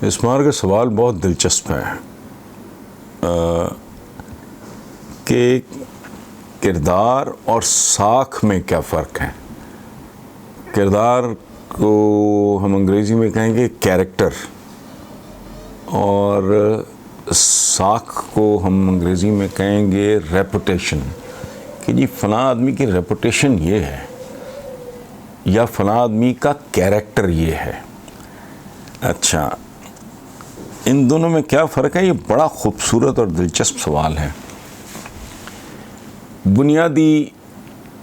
इस बार का सवाल बहुत दिलचस्प है कि किरदार और साख में क्या फ़र्क है। किरदार को हम अंग्रेज़ी में कहेंगे कैरेक्टर और साख को हम अंग्रेज़ी में कहेंगे रेपुटेशन, कि जी फ़लाँ आदमी की रेपुटेशन ये है या फ़लाँ आदमी का कैरेक्टर ये है। अच्छा, इन दोनों में क्या फ़र्क है? ये बड़ा खूबसूरत और दिलचस्प सवाल है। बुनियादी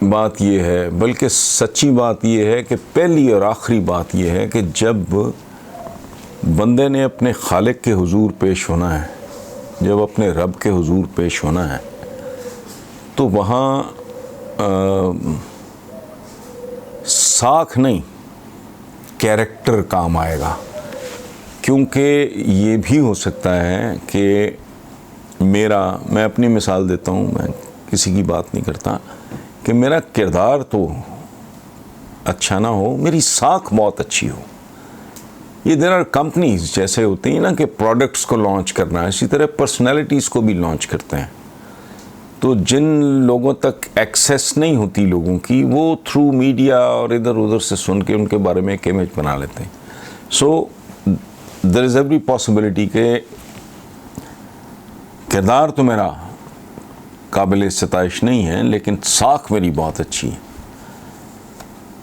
बात ये है, बल्कि सच्ची बात ये है कि पहली और आखिरी बात ये है कि जब बंदे ने अपने खालिक के हुजूर पेश होना है, जब अपने रब के हुजूर पेश होना है, तो वहाँ साख नहीं कैरेक्टर काम आएगा। क्योंकि ये भी हो सकता है कि मैं अपनी मिसाल देता हूँ, मैं किसी की बात नहीं करता, कि मेरा किरदार तो अच्छा ना हो, मेरी साख बहुत अच्छी हो। ये देयर आर कंपनीज जैसे होती हैं ना कि प्रोडक्ट्स को लॉन्च करना है, इसी तरह पर्सनैलिटीज़ को भी लॉन्च करते हैं। तो जिन लोगों तक एक्सेस नहीं होती लोगों की, वो थ्रू मीडिया और इधर उधर से सुन के उनके बारे में एक इमेज बना लेते हैं। So there is every possibility के किरदार तो मेरा काबिल सताइश नहीं है, लेकिन साख मेरी बहुत अच्छी है।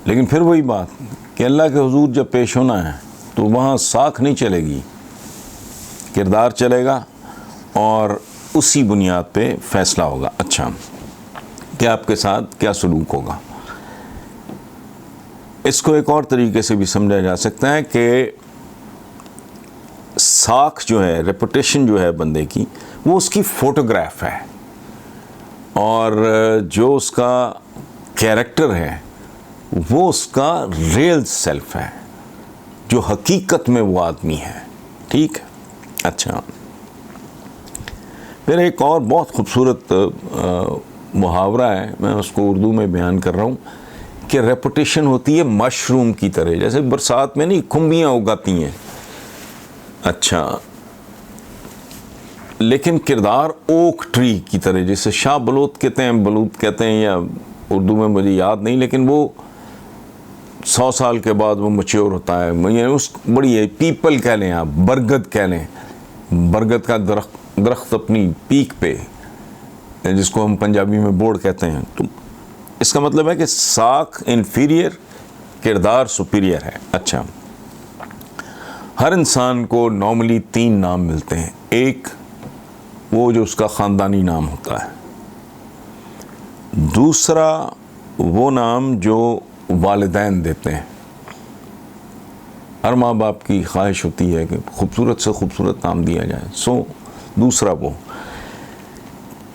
लेकिन फिर वही बात कि अल्लाह के हुजूर जब पेश होना है तो वहाँ साख नहीं चलेगी, किरदार चलेगा और उसी बुनियाद पे फ़ैसला होगा। अच्छा, कि आपके साथ क्या सलूक होगा। इसको एक और तरीके से भी समझा जा सकता है कि साख जो है, रेपुटेशन जो है बंदे की, वो उसकी फ़ोटोग्राफ है, और जो उसका कैरेक्टर है वो उसका रियल सेल्फ है, जो हकीकत में वो आदमी है। ठीक है। अच्छा, फिर एक और बहुत खूबसूरत मुहावरा है, मैं उसको उर्दू में बयान कर रहा हूँ कि रेपुटेशन होती है मशरूम की तरह, जैसे बरसात में नहीं खुम्बियाँ उगाती हैं। अच्छा, लेकिन किरदार ओक ट्री की तरह, जैसे शाह बलूत कहते हैं या उर्दू में मुझे याद नहीं, लेकिन वो 100 साल के बाद वो मैच्योर होता है। मुझे उस बड़ी है, पीपल कह लें आप, बरगद कह लें, बरगद का दरख्त अपनी पीक पे, जिसको हम पंजाबी में बोड़ कहते हैं। तो इसका मतलब है कि साख इन्फीरियर, किरदार सुपीरियर है। अच्छा, हर इंसान को नॉर्मली 3 नाम मिलते हैं। एक वो जो उसका ख़ानदानी नाम होता है, दूसरा वो नाम जो वालिदैन देते हैं। हर माँ बाप की ख्वाहिश होती है कि खूबसूरत से खूबसूरत नाम दिया जाए, सो दूसरा वो।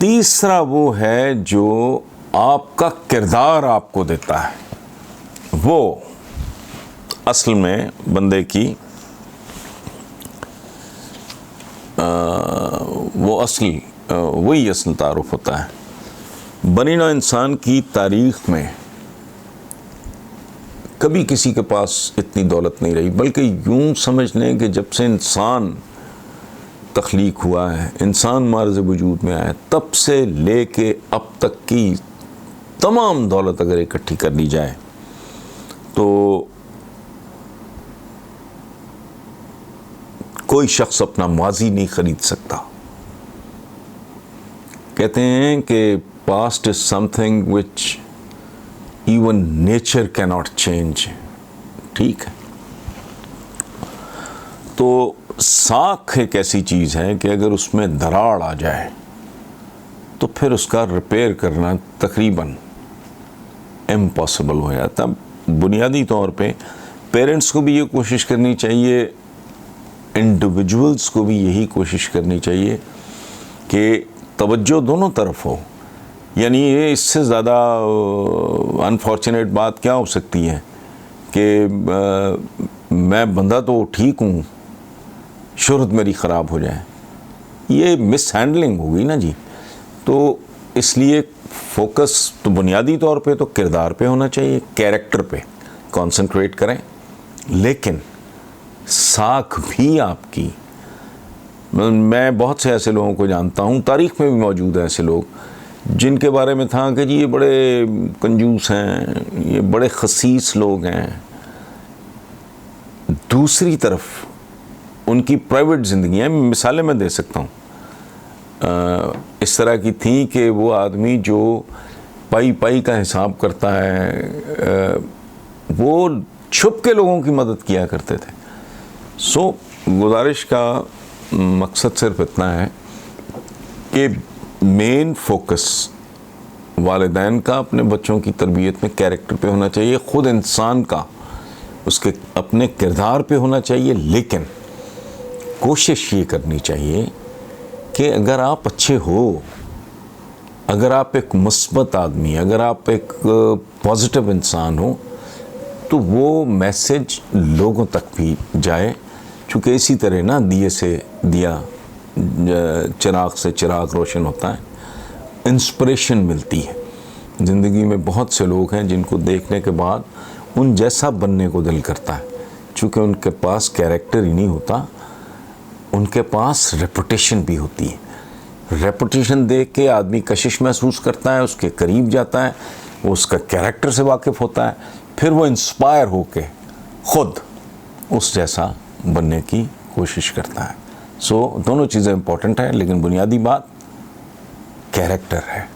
तीसरा वो है जो आपका किरदार आपको देता है, वो असल में बंदे की वही असल तारुफ होता है। बनी नौ इंसान की तारीख़ में कभी किसी के पास इतनी दौलत नहीं रही, बल्कि यूं समझ लें कि जब से इंसान तख्लीक हुआ है, इंसान मार्ज़ वजूद में आया, तब से लेके अब तक की तमाम दौलत अगर इकट्ठी कर ली जाए तो कोई शख्स अपना माजी नहीं ख़रीद सकता। कहते हैं कि past is something which even nature cannot change. ठीक है। तो साख एक ऐसी चीज़ है कि अगर उसमें दरार आ जाए तो फिर उसका रिपेयर करना तकरीबन इम्पॉसिबल हो जाता। बुनियादी तौर पे पेरेंट्स को भी ये कोशिश करनी चाहिए, इंडिविजुअल्स को भी यही कोशिश करनी चाहिए कि तवज्जो दोनों तरफ हो। यानी ये इससे ज़्यादा अनफॉर्चुनेट बात क्या हो सकती है कि मैं बंदा तो ठीक हूँ, शोहरत मेरी ख़राब हो जाए, ये मिस हैंडलिंग होगी ना जी। तो इसलिए फोकस तो बुनियादी तौर पे तो किरदार पे होना चाहिए, कैरेक्टर पे कंसंट्रेट करें, लेकिन साख भी आपकी। मैं बहुत से ऐसे लोगों को जानता हूँ, तारीख में भी मौजूद हैं ऐसे लोग जिनके बारे में था कि जी ये बड़े कंजूस हैं, ये बड़े खसीस लोग हैं। दूसरी तरफ उनकी प्राइवेट ज़िंदगियाँ, मिसालें मैं दे सकता हूँ, इस तरह की थी कि वो आदमी जो पाई पाई का हिसाब करता है, वो छुप के लोगों की मदद किया करते थे। सो गुजारिश का मकसद सिर्फ इतना है कि मेन फोकस वालिदैन का अपने बच्चों की तरबियत में कैरेक्टर पे होना चाहिए, ख़ुद इंसान का उसके अपने किरदार पे होना चाहिए। लेकिन कोशिश ये करनी चाहिए कि अगर आप अच्छे हो, अगर आप एक मुस्बत आदमी, अगर आप एक पॉजिटिव इंसान हो, तो वो मैसेज लोगों तक भी जाए। चूँकि इसी तरह ना दिए से दिया, चिराग से चिराग रोशन होता है, इंस्पिरेशन मिलती है। ज़िंदगी में बहुत से लोग हैं जिनको देखने के बाद उन जैसा बनने को दिल करता है। चूँकि उनके पास कैरेक्टर ही नहीं होता, उनके पास रेपुटेशन भी होती है। रेपुटेशन देख के आदमी कशिश महसूस करता है, उसके करीब जाता है, वो उसका कैरेक्टर से वाकिफ़ होता है, फिर वो इंस्पायर होके ख़ुद उस जैसा बनने की कोशिश करता है। सो दोनों चीज़ें इंपॉर्टेंट हैं, लेकिन बुनियादी बात कैरेक्टर है।